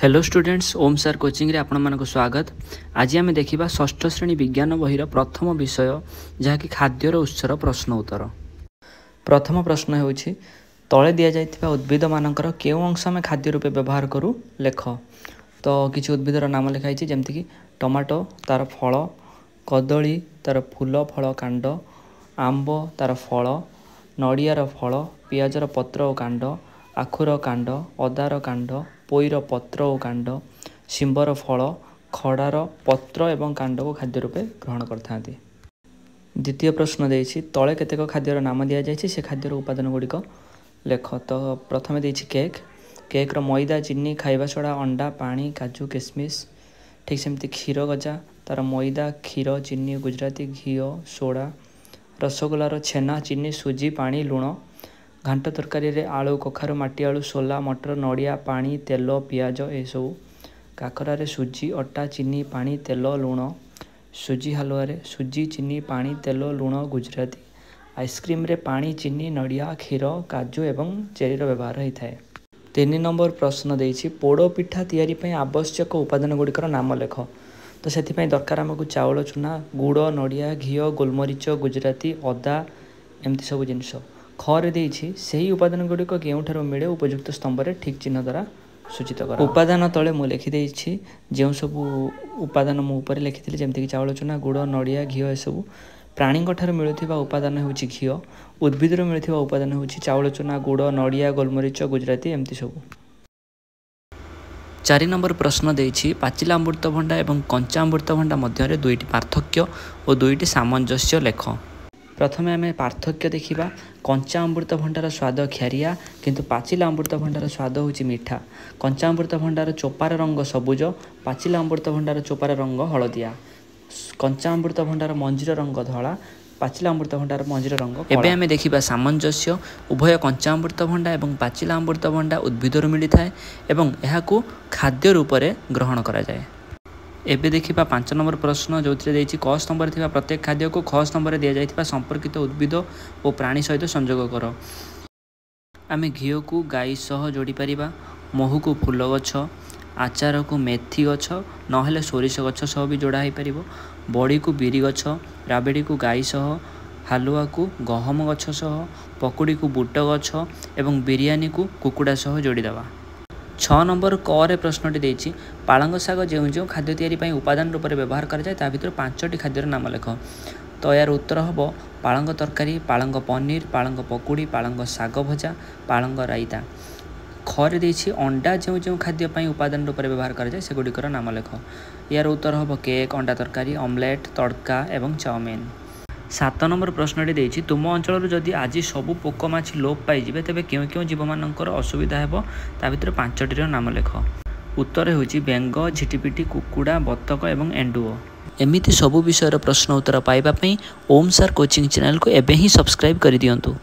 Hello students, ओम sir coaching रे आपण मानको स्वागत। आज आम देखा षष्ठ श्रेणी विज्ञान बहिर प्रथम विषय जहाँकि खाद्यर उत्सर प्रश्न उत्तर। प्रथम प्रश्न होउछि तले दिया जाइथिबा उद्भिद मानकर केउ अंश में खाद्य रूपे व्यवहार करू लेख। तो किछि उद्भिदर नाम लिखाई छि जेमति कि टमाटो तार फल, कदली तार फूल फल कांड, आंब तार फल, नड़ियार फल, पियाजर पत्र और कांड, आखुर कांड, अदार कांड, पोईर पत्र और कांड, शिंबर फल, खड़ार पत्र एवं कांड को खाद्य रूपे ग्रहण करथांती। द्वितीय प्रश्न देछि तले केतेक खाद्यर नाम दिया जायछि से खाद्यर उपादान गुड़िक लेख। तो प्रथमे देछि केक। केक्र मैदा, चीनी, खाइबा सोडा, अंडा, पानी, काजू, किशमिश। ठीक सेमती क्षीर गजा तार मैदा, क्षीर, चीनी, गुजराती घी, सोडा। रसगोलार छेना, चीनी, सुजी, पानी, लुण। घांट तरकारी रे आलू, कखारु, माटी आलू, सोला, मटर, नड़िया, पानी, तेल, पियाज एसबू। काकरा रे सुजी, अटा, चीनी, पानी, तेल, लुण। सुजी हलुआ रे सुजी, चीनी, पानी, तेल, लुण, गुजराती। आइसक्रीम रे पानी, चीनी, नड़िया, क्षीर, काजू एवं चेरी व्यवहार होता है। 3 नंबर प्रश्न देछि पोड़ पिठा तैयारी पई आवश्यक उपादान गुड़िकर नाम लेख। तो से दरकार आमको चाउल चूना, गुड़, नड़िया, घी, गोलमरीच, गुजराती, अदा एमती सब जिनस। खरे देछि सही उपादान गुड़िक केउठारु मिले उपयुक्त स्तंभ रे ठीक चिन्ह द्वारा सूचित कर। उपादान तले मु लिखि देछि जे सब उपादान मु ऊपर लिखिथिले जेमति कि चाउल चूना, गुड़, नड़िया, घी एसबू। प्राणी ठार मिलुथिबा उपादान होछि घी। उद्भिद मिलुथिबा उपादान होछि चाउल चूना, गुड़, नड़िया, गोलमरीच, गुजराती एमती सब। 4 नंबर प्रश्न देछि पाचिला अमृतभंडा एवं कंचा अमृतभंडा मध्य रे दुईटी पार्थक्य और दुईटी सामंजस्य लेख। प्रथमे आम पार्थक्य देखा। कंचा अमृतभंडार स्वाद क्षारिया किंतु पाचिला अमृतभंडार स्वाद होछि मीठा। कंचा अमृतभंडार चोपार रंग सबुज, पाचिला अमृतभंडार चोपार रंग हलदिया। कंचा अमृतभंडार मंजीर रंग धला, पाचिला अमृतभंडार मंजीर रंग। एबे आमे देखिबा सामंजस्य। उभय कंचा अमृतभंडा एवं पाचिला अमृतभंडा उद्भिदर मिलिथा एवं एहाकू खाद्य रूप में ग्रहण करा जाए। एबे देखिबा 5 नंबर प्रश्न जो क स्तंभ थिबा प्रत्येक खाद्य को ख स्तंभ दिया जाइथिबा संपर्कित उद्भिद और प्राणी सहित संयोग कर। आमे घी को गाई सह जोड़ी परिबा, महू को फूल गछ, आचार को मेथी गछ नहेले सोरिष गछ सह भी जोड़ा हो पारिबो, बड़ी को बिरी गछ, राबेड़ी को गाई सह, हालुआ को गहम गछ सह, पकुड़ी को बूट गछ एवं बिरयानी को कुकुड़ा सह जोड़ी देवा। 6 नंबर क प्रश्नटी देछि पालंग शाग जो खाद्य तैयारी पई उपादान रूप में व्यवहार करा जाए ता भितर 5टी खाद्यर नाम लेख। तो यार उत्तर हम पालंग तरकारी, पालंग पनीर, पालंग पकुड़ी, पालंग शाग भजा, पालंग रायता। खरे देछि अंडा जो खाद्य पई उपादान रूप में व्यवहार करा जाए से गुड़िकर नाम लेख। यार उत्तर हम केक, अंडा तरकारी, ऑमलेट, तड़का एवं चाउमिन। 7 नंबर प्रश्नटी देछि तुम अंचल जदि आज सबू पोक माछि लोप पाइबे तेबे क्यों क्यों जीव मानकर असुविधा हेबो ता भितर 5टीर नाम लेख। उत्तर होछि बेंग, झिटिपिटी, कुकुड़ा, बतक एवं एंडुओ। एमिति सबू विषयर प्रश्न उत्तर पाइबा पई ओम सर कोचिंग चैनल को एबे ही सब्सक्राइब कर दियंतु।